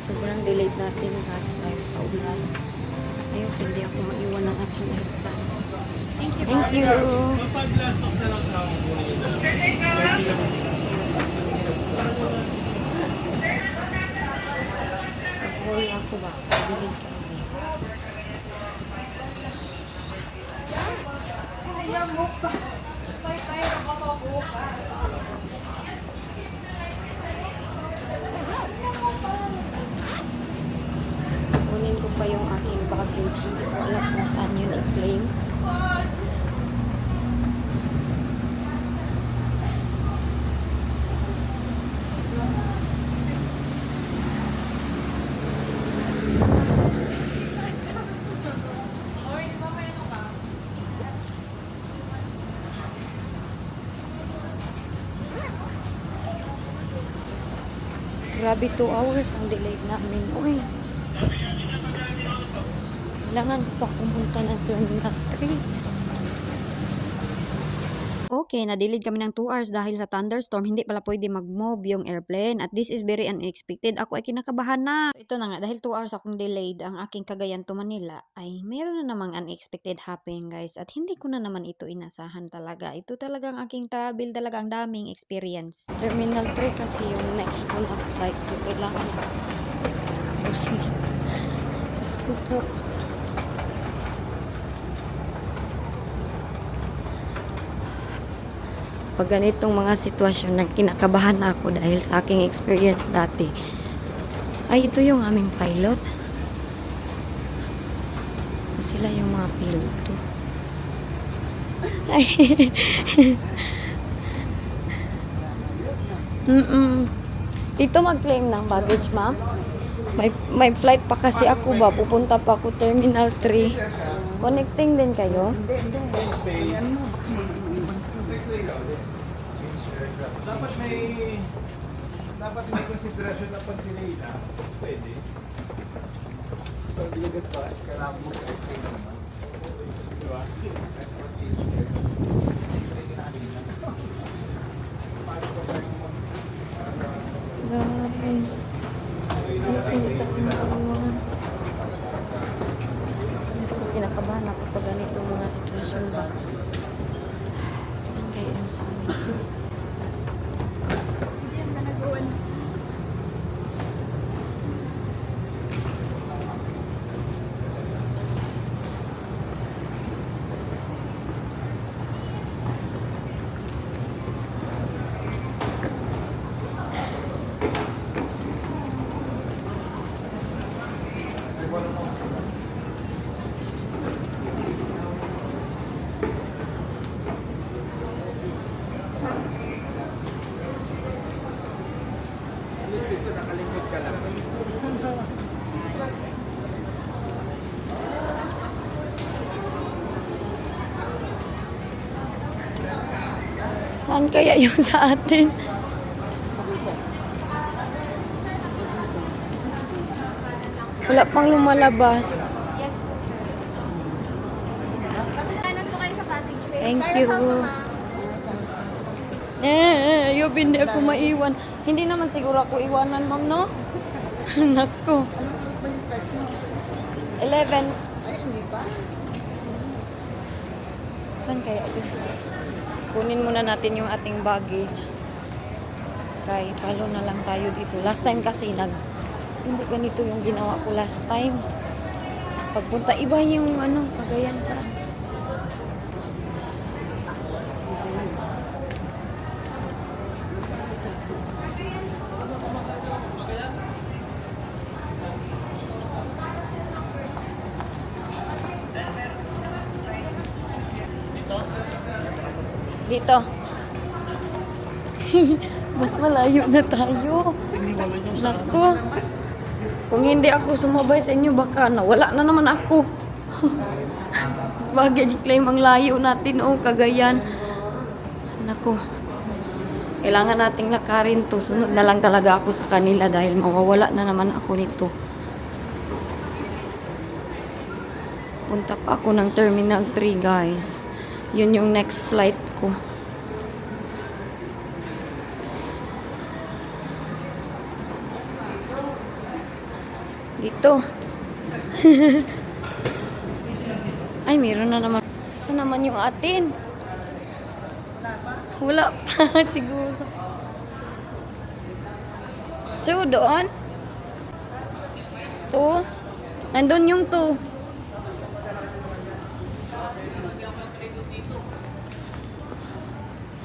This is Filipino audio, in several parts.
Sobrang delayed natin guys dahil sa ulan. Ayun, hindi ako maiwan ng aking airplane. Thank you. Thank you. Nag-call ako ba? Delayed kami. Kunin ko pa yung aking baggage. Hindi ko alam kung saan yun i-claim. Grabe 2 hours ang delayed namin. Uy. Kailangan ko pa pumunta ng Terminal 3. Okay, na-delayed kami ng 2 hours dahil sa thunderstorm. Hindi pala pwede mag-move yung airplane. At this is very unexpected. Ako ay kinakabahan na. So, ito na nga, dahil 2 hours akong delayed ang aking Cagayan to Manila, ay mayroon na namang unexpected happen guys. At hindi ko na naman ito inasahan talaga. Ito talagang aking travel, talagang daming experience. Terminal 3 kasi yung next ko na flight. So, kailangan Diyos ko po. Pag ganitong mga sitwasyon na kinakabahan ako dahil sa aking experience dati. Ay, ito yung aming pilot. Ito sila yung mga piloto. Ay. Dito mag-claim ng baggage, ma'am. May flight pa kasi ako ba? Pupunta pa ako Terminal 3. Connecting din kayo? Dapat may konsiderasyon na pag-delay na pwede. Pag diligat pa, kailangan mo i-explain naman. Diba? Kinakabahan ako pag ganito mga sitwasyon ba? Saan kayo sa amin? Dito nakalimit ka lang. Saan kaya yung sa atin? Wala pang lumalabas. Thank you. Yung hindi ako maiwan. Hindi naman siguro ako iwanan, ma'am, no? Nako. 11. Saan kaya ito? Kunin muna natin yung ating baggage. Kaya follow na lang tayo dito. Last time kasi hindi ganito yung ginawa ko last time. Pagpunta iba yung Cagayan sa dito. Ba't malayo na tayo? Nako. Kung hindi ako sumabay sa inyo, baka nawala na naman ako. Baggage claim ang layo natin, Cagayan. Nako. Kailangan nating lakarin to. Sunod na lang talaga ako sa kanila dahil mawawala na naman ako nito. Punta pa ako ng Terminal 3, guys. Yun yung next flight ko. Dito. Ay, meron na naman. Saan naman yung atin? Wala pa siguro. So, doon? To? Nandun yung to.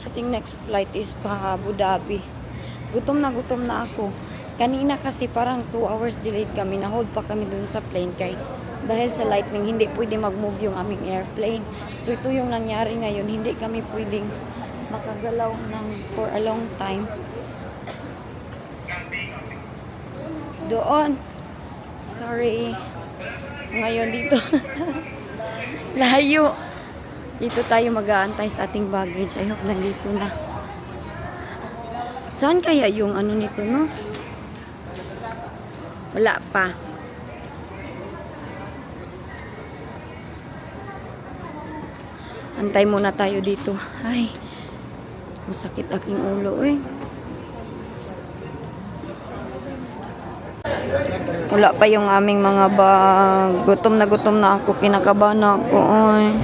Kasing next flight is pa Abu Dhabi. Gutom na ako. Kanina kasi parang 2 hours delayed kami. Na-hold pa kami dun sa plane kay dahil sa lightning, hindi pwede mag-move yung aming airplane. So, ito yung nangyari ngayon. Hindi kami pwedeng makagalaw for a long time. Doon. Sorry. So, ngayon dito. Layo. Dito tayo mag-aantay sa ating baggage. I hope nandito na. Saan kaya yung ano nito, no? Wala pa. Antay muna tayo dito. Ay, masakit aking ulo eh. Wala pa yung aming mga bag. Gutom na ako. Kinakabahan na ako. Oy.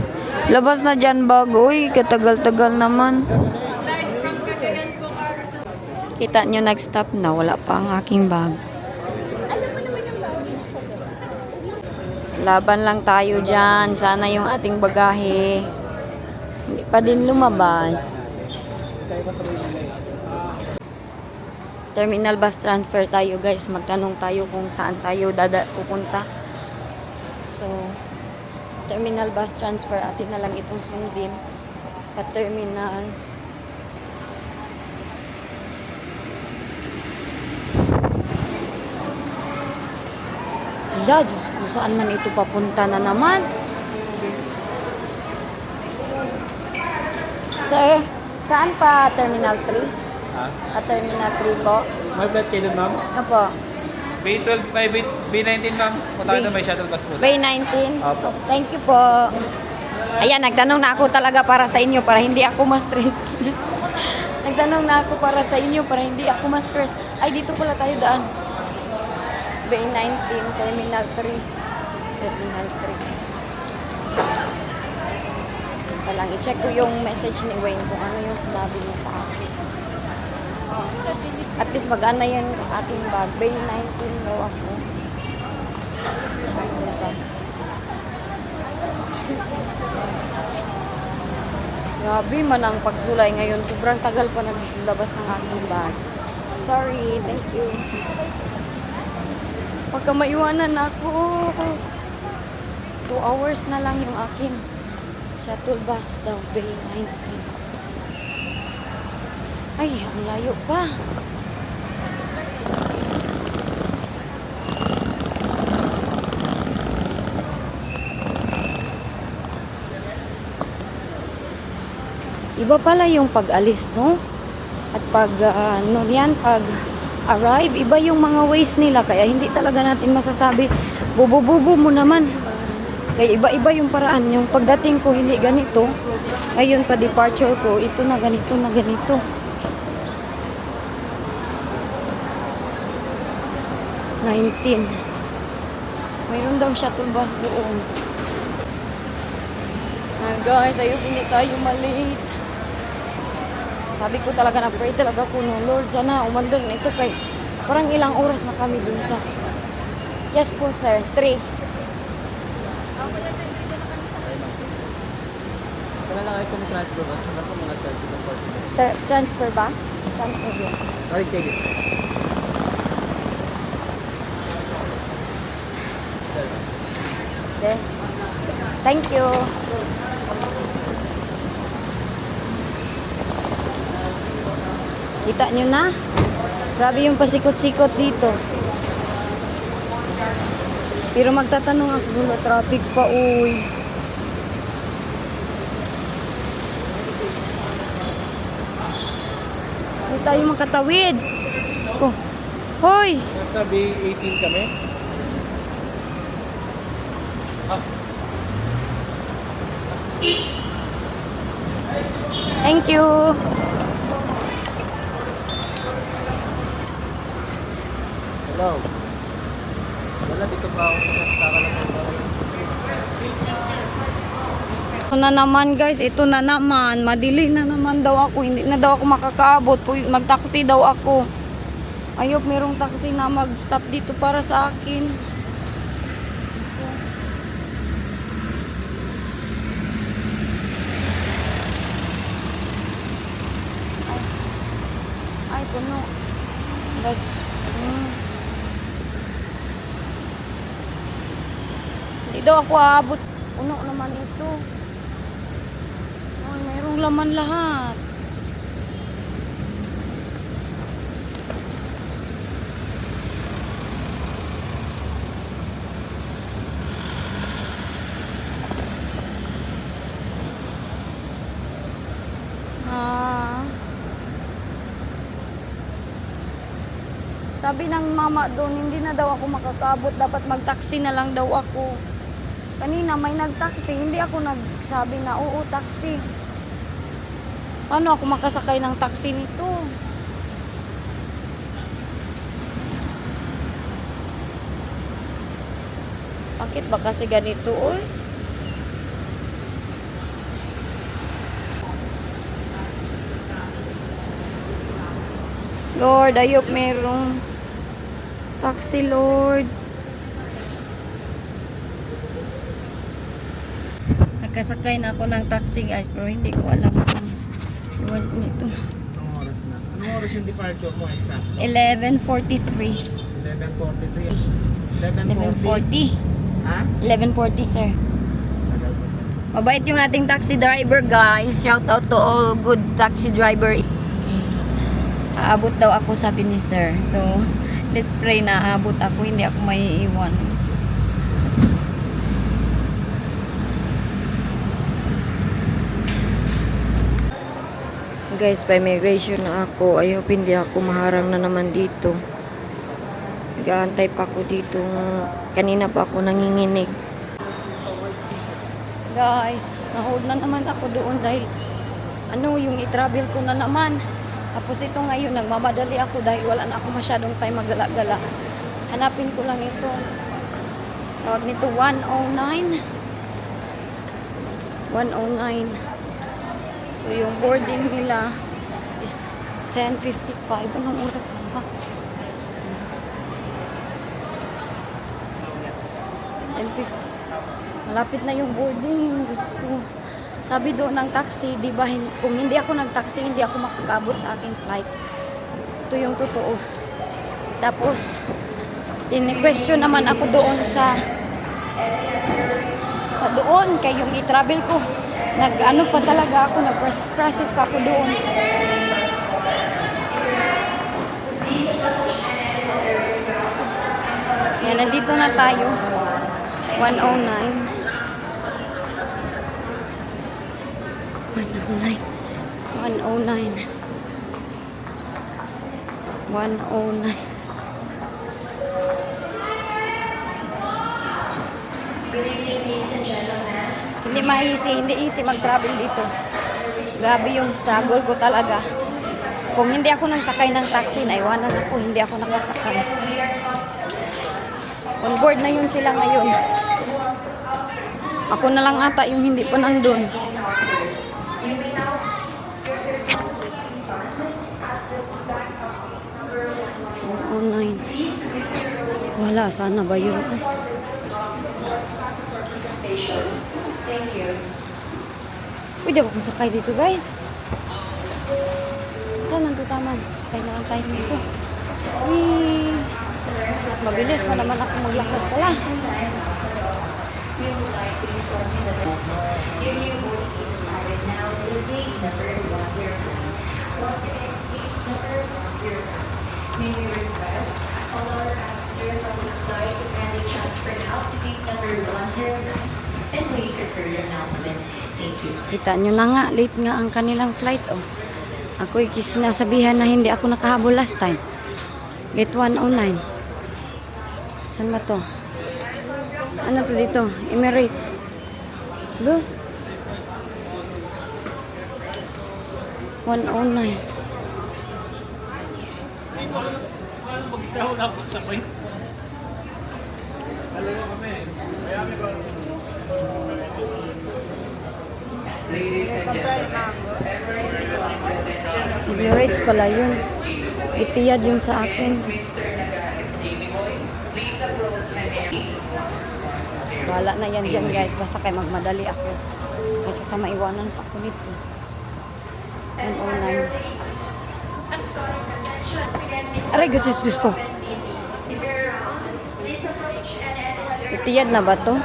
Labas na dyan bag. Uy, katagal-tagal naman. Kita nyo, nag-stop na. Wala pa ang aking bag. Laban lang tayo dyan. Sana yung ating bagahe hindi pa din lumabas. Terminal bus transfer tayo guys. Magtanong tayo kung saan tayo pupunta. So, terminal bus transfer. Atin na lang itong sundin. Pa-terminal. Hala, Diyos ko, saan man ito papunta na naman? Sir, saan pa Terminal 3? Ha? Terminal 3 po? May flight kayo dun, ma'am? Opo. B12, may B19, ma'am. Punta kayo may shuttle bus po. Bay 19? Opo. Thank you po. Ayan, nagtanong na ako talaga para sa inyo para hindi ako ma-stress. Nagtanong na ako para sa inyo para hindi ako ma-stress. Ay, dito pala tayo daan. Bay 19, Terminal 3. Terminal 3. Lang, i-check ko yung message ni Wayne kung ano yung sinabi niya sa akin. At least mag-ana yung ating bag. Bay 19 daw ako. Grabe man ang pagsulay ngayon. Sobrang tagal pa naglabas ng aking bag. Sorry, thank you. Pagka maiwanan ako. 2 hours na lang yung akin. Shuttle bus daw, Bay 19. Ay, ang layo pa. Iba pala yung pag-alis, no? At pag, pag arrive, iba yung mga ways nila. Kaya hindi talaga natin masasabi, bubo-bubo mo naman. Kaya iba-iba yung paraan. Yung pagdating ko, hindi ganito. Ngayon pa departure ko, ito na ganito na ganito. 19. Mayroon daw shuttle bus doon. Guys, ayos hindi tayo malate. Sabi ko talaga, na-pray talaga ko, no, Lord, sana umandar na ito kay parang ilang oras na kami dun sa. Yes po, sir. 3. Wala lang kayo sa transfer bus. Wala po mga 30 to 40. Transfer ba? Transfer ba? Balik kayo. Okay. Thank you. Kita nyo na? Grabe yung pasikot-sikot dito. Pero magtatanong ako kung traffic pa, uy. Hindi tayo makatawid. Diyos ko. Hoy! Nasa B18 kami. Thank you. Hello. Wala, dito pa ako sa kakalapag pa. Ito na naman guys, ito na naman. Madili na naman daw ako. Hindi na daw ako makakaabot. Mag-taxi daw ako. Ayop, merong taxi na mag-stop dito para sa akin. Ay, puno. But, Hindi daw ako aabot. Puno naman ito. Ay, mayroong laman lahat. Ah. Sabi ng mama doon, hindi na daw ako makakaabot. Dapat mag-taxi na lang daw ako. Kanina may nag-taxi. Hindi ako nagsabi na, oo, taxi. Paano ako makasakay ng taxi nito? Bakit ba kasi ganito, oy? Lord, ayop merong taxi, Lord. Nakasakay na ako ng taxi, guys, pero hindi ko alam kung iwan nito. Anong oras na? Anong oras yung departure mo, exact? 11:43. 11:43. 11:40. Ha? 11:40, sir. Tagal pa. Mabait yung ating taxi driver, guys. Shout out to all good taxi driver. Aabot daw ako, sabi ni sir. So, let's pray na aabot ako, hindi ako maiiwan. Guys, pa immigration na ako. I hope hindi ako maharang na naman dito. Nag-aantay pa ako dito. Kanina pa ako nanginginig. Guys, na-hold na naman ako doon dahil yung i-travel ko na naman. Tapos ito ngayon, nagmamadali ako dahil wala na ako masyadong time magala-gala. Hanapin ko lang ito. Tawag nito 109. 109. So yung boarding nila is 10:55. Anong oras na ba? 10:50. Malapit na yung boarding. Gusto ko. Sabi doon ng taxi, di ba, kung hindi ako nag-taxi, hindi ako makakabot sa aking flight. Ito yung totoo. Tapos, question naman ako doon doon, kay yung i-travel ko. Nag-ano pa talaga ako, nag-process pa ako doon. Yan, nandito na tayo. 109. 109. 109. 109. Good evening, ladies and gentlemen. Hindi easy mag-travel dito. Grabe yung struggle ko talaga. Kung hindi ako nagsakay ng taxi, naiwanan ako, hindi ako nakasakay. On board na yun sila ngayon. Ako na lang ata yung hindi pa nandun. Online. Wala, sana ba yun? Thank you. Pwede ba kung sakay dito, guys? Saan nandito taman? Kaya na lang tayo dito. Mas mabilis pa naman ako maglakad pala. We would like to inform you that your new boarding gate is started now to gate number 109. Once again, gate number 109. May we request all our passengers on this flight to kindly transfer now to gate number 109 and wait for your announcement. Thank you. Kita nyo na nga, late nga ang kanilang flight, oh. Ako sinasabihan na hindi ako nakahabol last time. Gate 109. Saan ba to? Ano to dito? Emirates. Bro. 109. Emirates pala yun. Etihad yung sa akin. Wala na yan dyan guys. Basta kayo magmadali ako. Kasi sa maiwanan pa ako nito. 109. Aray, gusto ko. Etihad na ba to?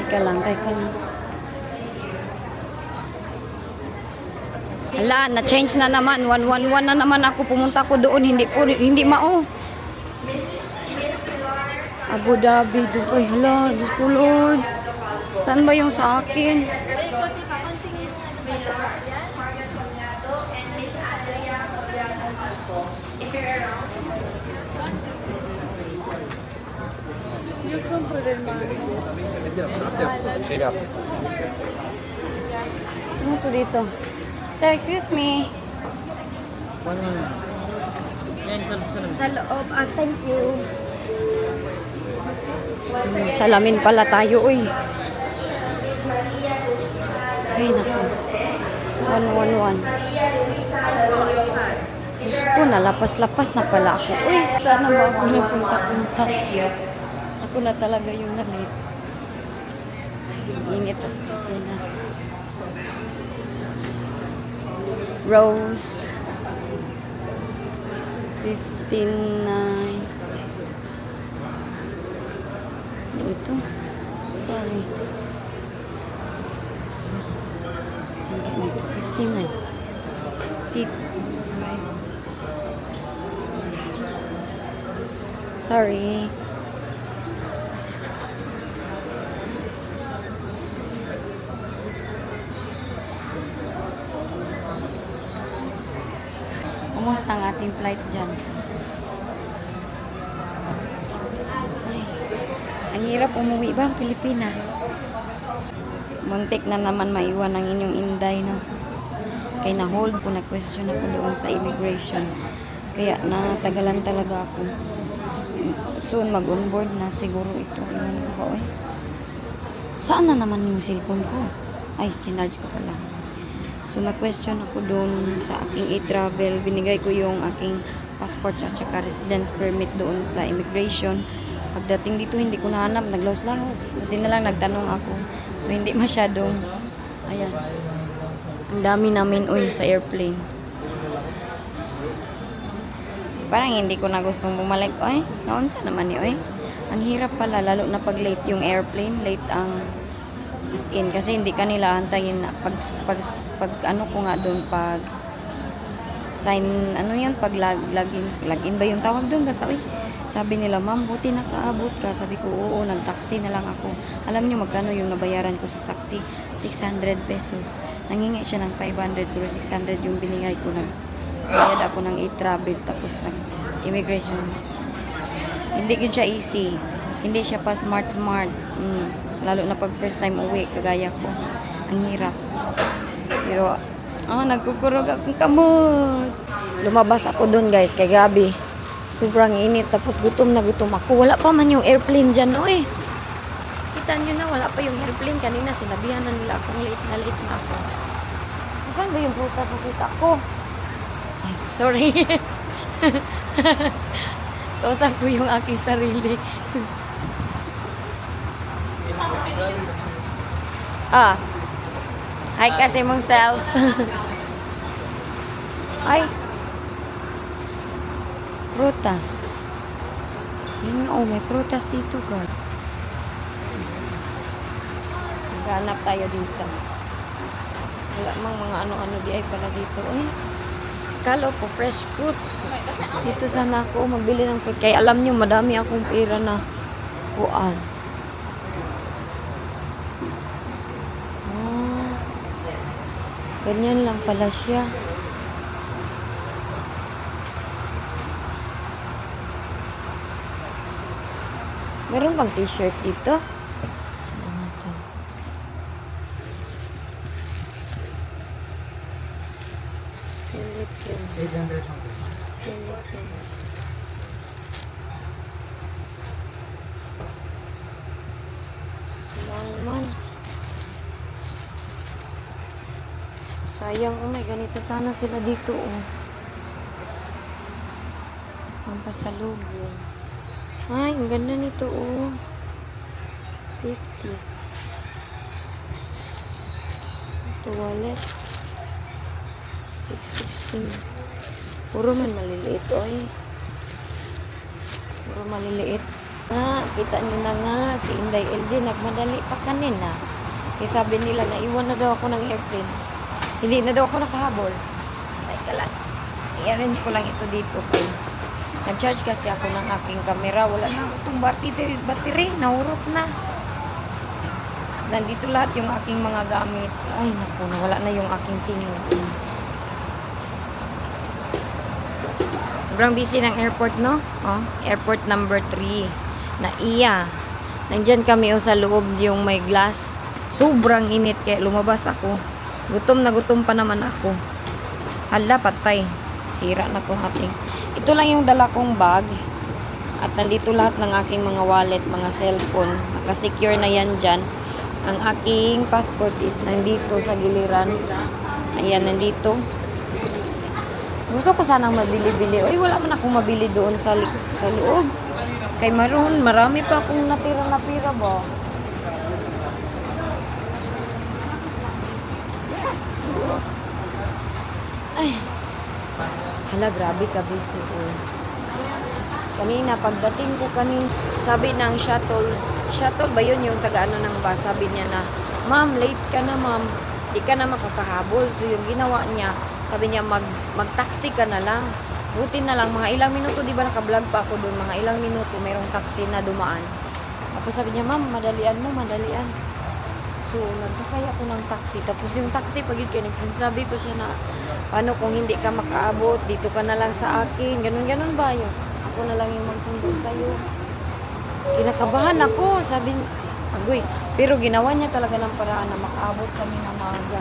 Teka lang. Hala, na-change na naman. 111 na naman ako. Pumunta ko doon. Hindi mao. Abu Dhabi, Dubai. Hala, Diyos ko Lord. Saan ba yung sa akin? Ano to dito? Sir, excuse me. Yan, sa Sa loob. Thank you. Salamin pala tayo, uy. Ay, naku. 111. Diyos ko, nalapas-lapas na pala ako. Uy, sana ba ako napunta-punta? Ako na talaga yung na-late. Init as pipila. Rose. 59. Ito. Sorry. Saan ba ito? 59. Seat. 5. Sorry. Kumusta ang ating flight dyan? Ay, ang hirap umuwi ba ang Pilipinas? Muntik na naman maiwan ang inyong Inday, no? Kaya na-hold ko, na-question ako doon sa immigration. Kaya natagalan talaga ako. Soon mag-onboard na siguro ito. Iwan ko ba, eh? Saan na naman yung cellphone ko? Ay, chinarge ko pala. So, na-question ako doon sa aking e-travel. Binigay ko yung aking passport at saka residence permit doon sa immigration. Pagdating dito, hindi ko nahanap. Naglaos-laos. Kasi na lang nagtanong ako. So, hindi masyadong, ayan. Ang dami namin, uy, sa airplane. Parang hindi ko na gustong bumalik, oy. Naunsa naman ni, oy. Ang hirap pala, lalo na pag late yung airplane. Late ang as in, kasi hindi kanila antayin na pag ano ko nga doon pag sign, ano yan, pag login ba yung tawag doon, basta uy, sabi nila, ma'am, buti nakaabot ka. Sabi ko, oo, nag-taxi na lang ako. Alam niyo magkano yung nabayaran ko sa taxi? 600 pesos. Nangingi siya ng 500 pero 600 yung binigay ko. Nagbayad ako ng e-travel tapos nag-immigration. Hindi yun siya easy. Hindi siya pa smart. Lalo na pag first time uwi, kagaya ko. Ang hirap. Pero, nagkukurog akong kamot. Lumabas ako doon, guys, kay grabe. Sobrang init, tapos gutom na gutom ako. Wala pa man yung airplane dyan, oy. Kita nyo na, wala pa yung airplane. Kanina, sinabihan na nila akong late na ako. Saan ba yung prutas na kita ko? Ay, sorry. Kausap ko yung aking sarili. Hi kasi mong self. Ay. Prutas. Yun nga, may prutas dito, God. Maghanap tayo dito. Wala mang mga ano-ano di ay pala dito. Ay, kalo po, fresh fruits. Dito sana ako magbili ng fruit. Kaya alam nyo, madami akong pera na kuan. Ganyan lang pala siya. Meron bang t-shirt dito? Philippines. 800 something. Philippines. Sayang, oh my, ganito sana sila dito, oh. Ang pasalubong. Ay, ang ganda nito, oh. 50. Toilet. 616. Puro man maliliit, oy. Puro maliliit. Kita nyo na nga, si Inday LG nagmadali pa kanina. Kaya sabi nila, naiwan na daw ako ng airplane. Hindi na daw ako nakahabol. Ay, kalat. I-arrange ko lang ito dito. Kay nag-charge kasi ako ng aking camera. Wala na akong battery. Nahurot na. Nandito lahat yung aking mga gamit. Ay, naku, nawala na yung aking tingin. Sobrang busy ng airport, no? Oh, airport number 3. Na iya. Nandyan kami sa loob yung may glass. Sobrang init kaya lumabas ako. Gutom na gutom pa naman ako. Hala, patay. Sira na tong ating. Ito lang yung dala kong bag. At nandito lahat ng aking mga wallet, mga cellphone. Nakasecure na yan dyan. Ang aking passport is nandito sa giliran. Ayan, nandito. Gusto ko sanang mabili-bili. Uy, wala man akong mabili doon sa loob. Kay Maroon, marami pa akong napira ba? Ay. Hala, grabe ka busy. Kanina, pagdating ko sabi ng shuttle ba yun yung taga-ano ng bus? Sabi niya na, ma'am, late ka na ma'am. Di ka na makakahabol. So, yung ginawa niya, sabi niya, mag-taxi ka na lang. Buti na lang, mga ilang minuto, di ba naka-vlog pa ako doon, mga ilang minuto, mayroong taxi na dumaan. Tapos sabi niya, ma'am, madalian mo, madalian. So, nagkakay ako ng taxi. Tapos yung taxi, pag yun kayo, nagsasabi ko siya na, paano kung hindi ka makaabot, dito ka na lang sa akin. Ganun-ganun ba yun? Ako na lang yung magsundo sa'yo. Kinakabahan ako, sabi niya, agoy. Pero ginawa niya talaga ng paraan na makaabot kami na maaga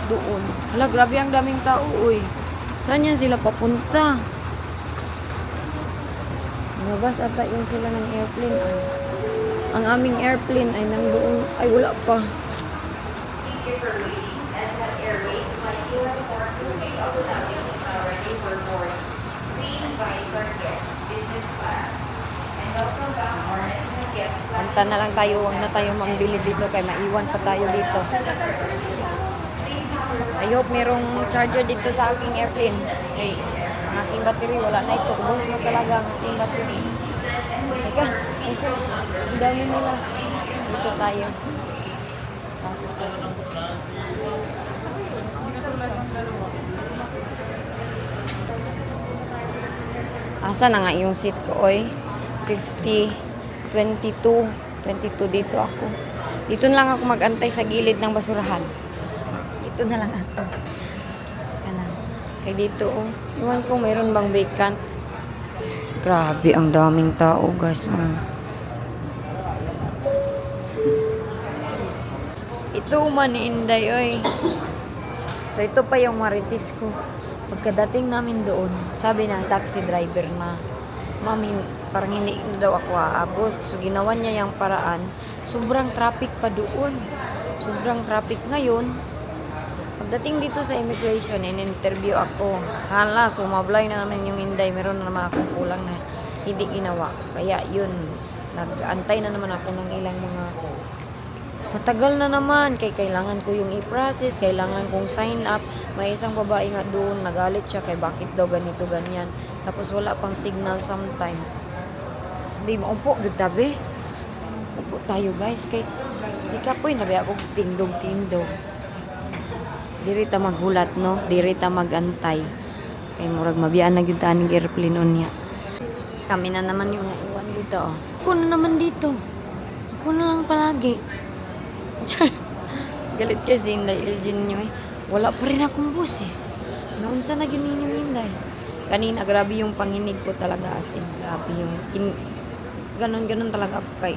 doon. Hala, grabe ang daming tao, uy. Saan yan sila papunta? Lumabas ata yung sila ng airplane. Ay. Ang aming airplane ay nandoon. Ay, wala pa. Thank you for waiting. Etihad Airways flight 214 Abu Dhabi is now ready for boarding. We invite our guests business class and welcome back our Etihad guest class. Punta na lang tayo. Huwag na tayo mambili dito kay maiwan pa tayo dito. I hope merong charger dito sa aking airplane. Hey, ang aking battery wala na ito. Ubos na talaga ang aking battery. Teka, ito. Ang dami nila. Dito tayo. Pasok tayo. Asa na nga yung seat ko, oy? 50, 22. 22 dito ako. Dito na lang ako mag-antay sa gilid ng basurahan. Dito na lang ako. Yan lang. Kaya dito, oh. Iwan ko, mayroon bang vacant? Grabe, ang daming tao, guys. Ito man, Inday, oy. So, ito pa yung marites ko. Pagkadating namin doon, sabi ng taxi driver na, ma'am, parang hindi na daw ako aabot. So, ginawa niya yung paraan. Sobrang traffic pa doon. Sobrang traffic ngayon. Pagdating dito sa immigration, in-interview ako. Hala, sumablay na naman yung Inday. Meron na naman akong kulang na hindi ginawa. Kaya yun, nag-antay na naman ako ng ilang mga matagal na naman. Kaya kailangan ko yung i-process, kailangan kong sign up. May isang babae nga doon, nagalit siya kay bakit daw ganito, ganyan. Tapos wala pang signal sometimes. Sabi mo, upo, gagtabi. Upo tayo guys. Kay ikapoy, nabi ako tindog-tindog. Diri ta maghulat, no? Diri ta magantay. Kay murag mabiyaan na gyud ta ning airplane niya. Kami na naman yung naiwan dito, oh. Ako na naman dito. Ako na lang palagi. Galit kasi Inday Elgin nyo, eh. Wala pa rin akong boses. Naunsa na gini yung Inday. Kanina, grabe yung panginig ko talaga. As in, grabe yung ganon talaga ako kay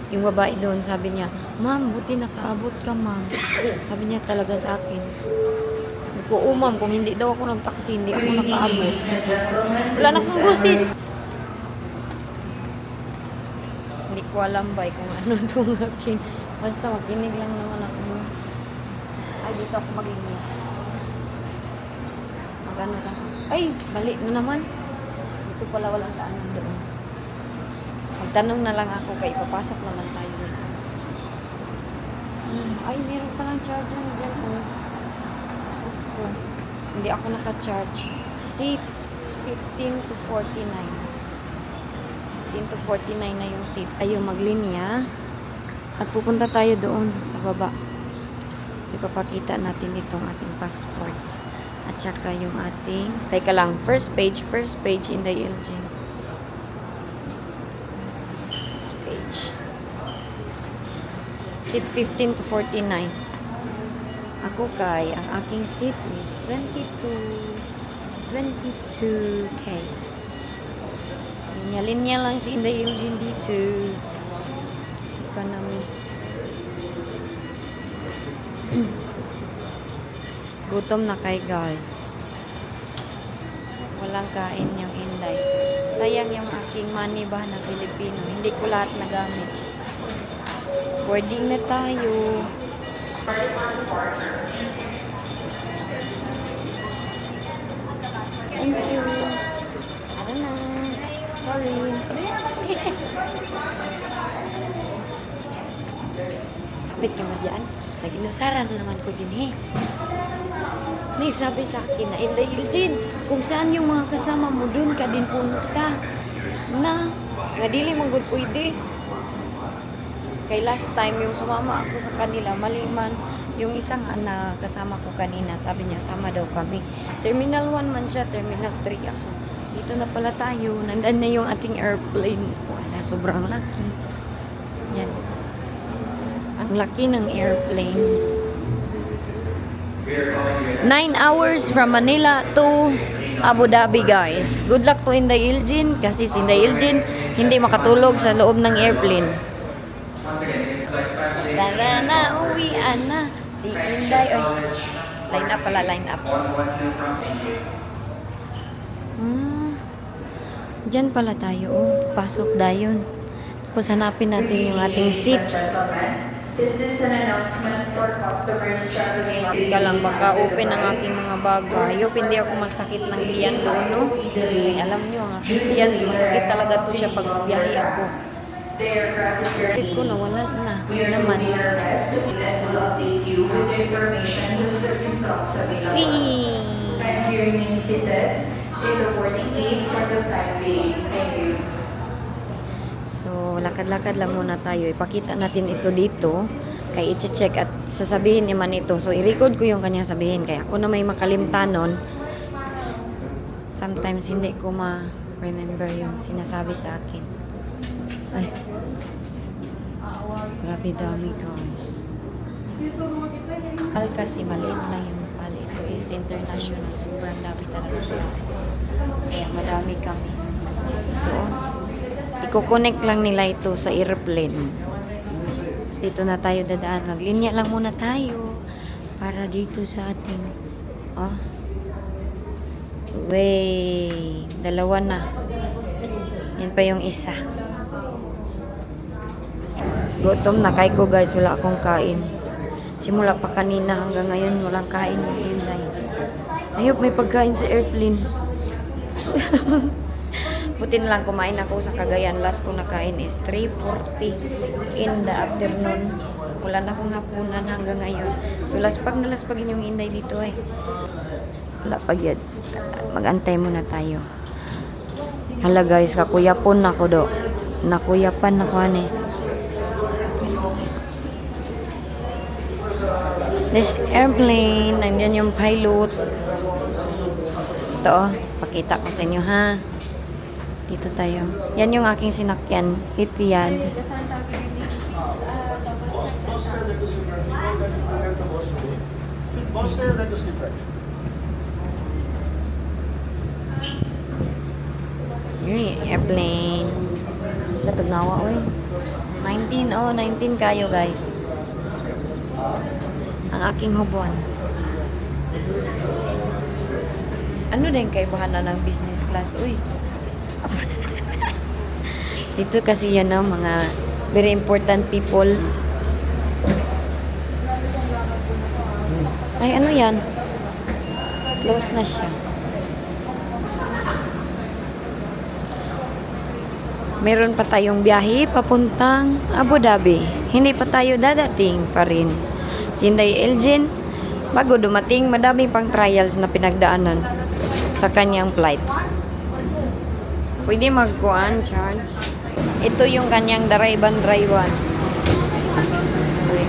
yung babae doon. Sabi niya, ma'am, buti nakaabot ka, ma'am. Sabi niya talaga sa akin. Ko, ma'am, kung hindi daw ako nag-taxi, hindi ako nakaabot. Wala na akong boses. Hindi ko alam ba kung ano itong aking. Basta makinig lang naman ako. Ay, dito ako magiging. Magano lang. Ay, balik na naman. Dito pala walang daanan doon. Magtanong na lang ako kay papasok naman tayo nito. Ay, meron palang charger dyan. Gusto. Hindi ako naka-charge. Seat 15 to 49. 15 to 49 na yung seat. Ay, yung maglinya. At pupunta tayo doon sa baba. So, ipapakita natin itong ating passport. At saka yung ating... Teka lang, first page Inday Elgin. First page. Seat 15 to 49. Ako kay, ang aking seat is 22K. Linya-linya lang si Inday Elgin dito. Economy. Gutom na kay guys. Walang kain yung Inday. Sayang yung aking money ba na Pilipino. Hindi ko lahat nagamit. Boarding na tayo. Thank you. Ano na. Sorry. Kapit ka mo dyan. Nag-inusaran naman ko din eh. May sabi sa akin na, Inday Elgin, kung saan yung mga kasama mo, dun ka din punta. Na, nga dili mong good pwede. Kay last time, yung sumama ako sa kanila, maliman, yung isang na kasama ko kanina, sabi niya, sama daw kami. Terminal 1 man siya, Terminal 3 ako. Dito na pala tayo, nandan na yung ating airplane. Wala, sobrang laki. Yan. Ang laki ng airplane. 9 hours from Manila to Abu Dhabi, guys. Good luck to Inday Elgin kasi si Inday Elgin hindi makatulog sa loob ng airplane. Tara na, uwian na si Inday. Oy, line up pala, line up. Diyan pala tayo. Oh. Pasok dayon. Tapos hanapin natin yung ating seat. This is an announcement for customers traveling on Ika lang, baka open ang aking mga bag. Ayop, hindi ako masakit ng tiyan doon, no? Ay, alam nyo, ang aking tiyan, masakit talaga to siya pag biyahe ako. the aircraft is ready. Tapos ko, nawala na. We are Naman. doing our best and will update you with the information as certain talks available. Whee! Kindly remain seated in the boarding gate for the time being. Thank you. So, lakad-lakad lang muna tayo. Ipakita natin ito dito. Kaya i-check at sasabihin naman ito. So, i-record ko yung kanyang sabihin. Kaya ako na may makalimtanon. Sometimes hindi ko ma-remember yung sinasabi sa akin. Ay. Grabe dami, guys. Pal kasi maliit lang yung pal. Ito is international. Sobrang dami talaga sila. Kaya madami kami. Doon. Iko-connect lang nila ito sa airplane. Tapos dito na tayo dadaan. Maglinya lang muna tayo para dito sa ating way. Dalawa na. Yan pa yung isa. Gutom na kay ko, guys. Wala akong kain. Simula pa kanina hanggang ngayon walang kain yung Inday. Ayop, may pagkain sa airplane. Buti na lang kumain ako sa Cagayan. Last ko nakain is 3:40 in the afternoon. Wala na akong hapunan hanggang ngayon. So laspag na laspagin yung Inday dito eh. Wala pag yun. Mag-antay muna tayo. Hala guys, kakuyapon na ako do. Nakuyapan na ko ane. This airplane, nandiyan yung pilot. Ito oh, pakita ko sa inyo ha. Dito tayo. Yan yung aking sinakyan. Etihad. Yun yung airplane. Dapat nawa oy. 19 kayo guys. Ang aking hubuan. Ano din kay bahana ng business class? Uy. Dito kasi yan no, mga very important people. Ay, ano yan? Close na siya. Meron pa tayong biyahe papuntang Abu Dhabi. Hindi pa tayo dadating pa rin. Sinday Elgin, bago dumating, madami pang trials na pinagdaanan sa kanyang flight. Pwede magkuhan, charge. Ito yung kanyang darayban draywan. Okay.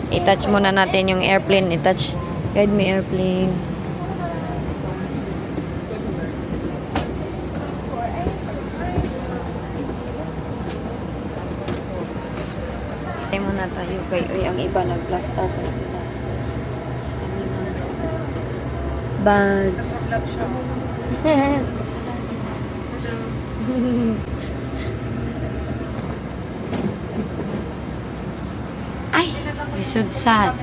I-touch muna natin yung airplane. I-touch. Guide me airplane. Tayo muna tayo kay ang iba nag-plaster pa sila. Bags. Ay, lisod sad.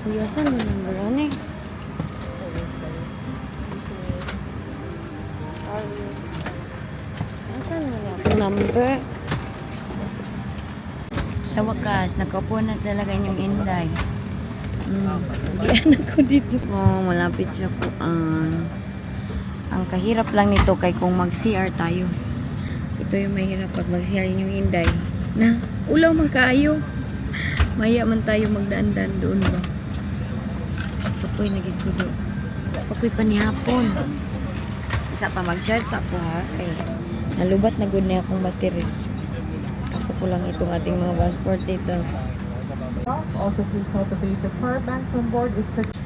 Biasa mo nang bulan eh. Asan mo niya? Number. Sa wakas, nakaupo na talaga yung Inday. Diyan ako dito. Oh, malapit siya po. Ang kahirap lang nito kay kung mag-CR tayo. Ito yung mahirap pag mag-CR yung Inday. Na, ulaw man kaayo. Maya man tayo magdaan-daan doon ba? Pakoy nagikudo. Pakoy pa ni hapon. Isa pa mag-charge sa ako ha. Kay nalubat na good na akong battery. Kaso ko lang itong ating mga passport dito. Also, please note that the use of power banks on board is strict.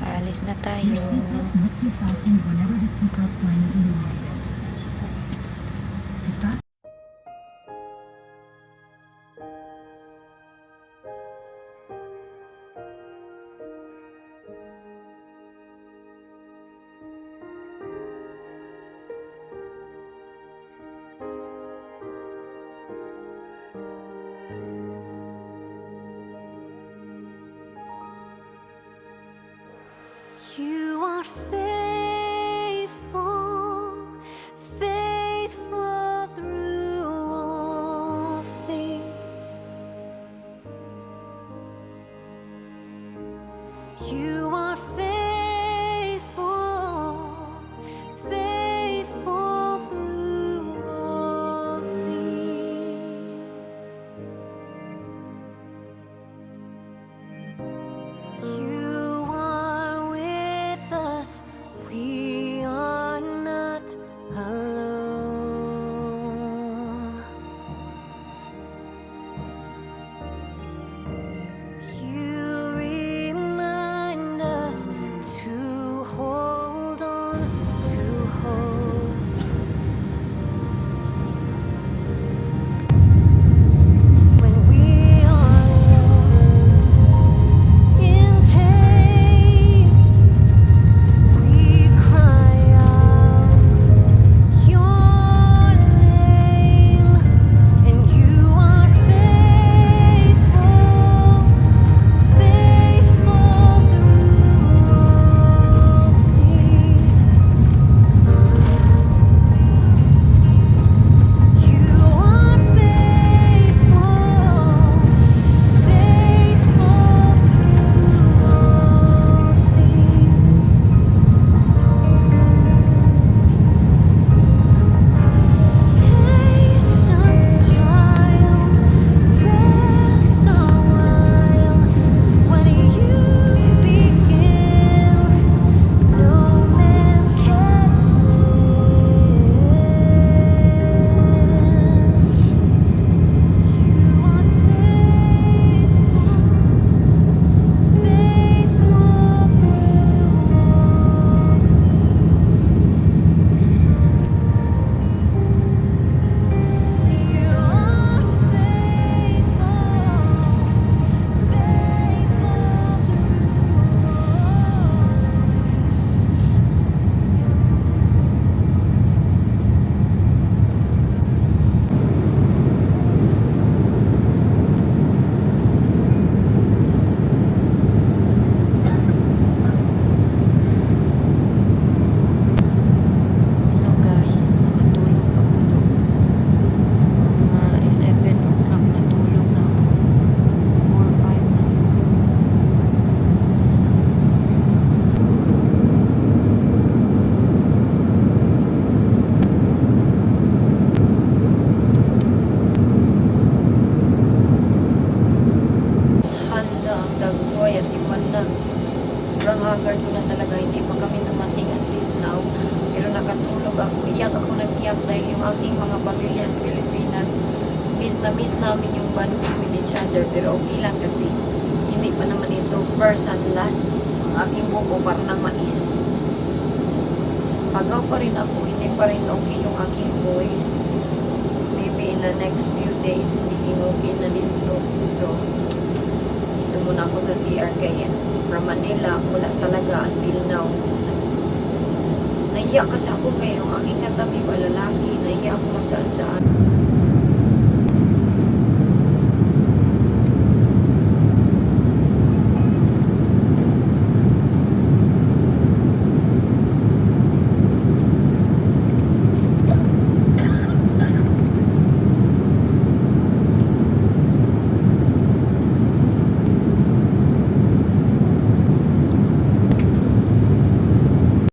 Aalis na tayo. Must be fastened whenever the seatbelt sign is illuminated. To fasten You are faithful, faithful through all things. You are faithful, faithful through all things. You are with us, we are not alone. You remind haggard ko na talaga, hindi pa kami dumating until now. Pero nakatulog ako, iyak ako nag-iyak dahil yung aking mga pamilya sa Pilipinas, miss na miss namin yung bonding with each other. Pero okay lang kasi hindi pa naman ito first and last. Ang aking buko parang ng mais. Pagaw pa rin ako, hindi pa rin okay yung aking voice. Maybe in the next few days, magiging okay na dito. So, dito muna ako sa CR kaya from Manila, wala talaga until now. Naiyak kasi ako ngayon, ang aking katabi ba lalaki, naiyak ako magdaan-daan.